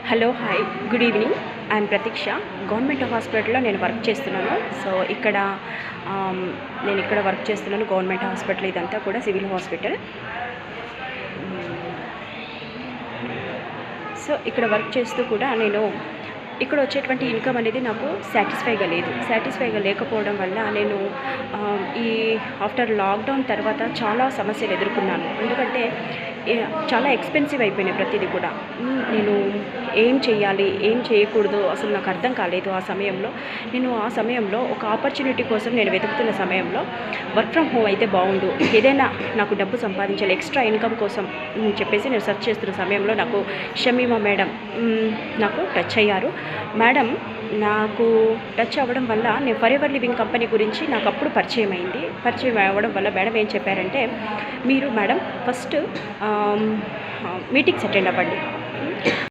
Hello hi good evening. I'm Prateeksha. Government హాస్పిటల్లో నేను work చేస్తున్నాను. సో నేను ఇక్కడ వర్క్ చేస్తున్నాను. గవర్నమెంట్ హాస్పిటల్ ఇదంతా కూడా సివిల్ హాస్పిటల్. సో ఇక్కడ వర్క్ చేస్తూ కూడా నేను ఇక్కడ వచ్చేటువంటి ఇన్కమ్ అనేది నాకు సాటిస్ఫైగా లేకపోవడం వల్ల నేను ఈ ఆఫ్టర్ లాక్డౌన్ తర్వాత చాలా సమస్యలు ఎదుర్కొన్నాను. ఎందుకంటే చాలా ఎక్స్పెన్సివ్ అయిపోయినాయి ప్రతిదీ కూడా. నేను ఏం చేయాలి, ఏం చేయకూడదు అసలు నాకు అర్థం కాలేదు. ఆ సమయంలో ఒక ఆపర్చునిటీ కోసం నేను వెతుకుతున్న సమయంలో వర్క్ ఫ్రమ్ హోమ్ అయితే బాగుండు, ఏదైనా నాకు డబ్బు సంపాదించాలి, ఎక్స్ట్రా ఇన్కమ్ కోసం చెప్పేసి నేను సెర్చ్ చేస్తున్న సమయంలో నాకు షమీమా మేడం నాకు టచ్ అయ్యారు. మేడం నాకు టచ్ అవ్వడం వల్ల నేను ఫర్ ఎవర్ లివింగ్ కంపెనీ గురించి నాకు అప్పుడు పరిచయం అవ్వడం వల్ల మేడం ఏం చెప్పారంటే, మీరు మేడం ఫస్ట్ మీటింగ్స్ అటెండ్ అవ్వండి.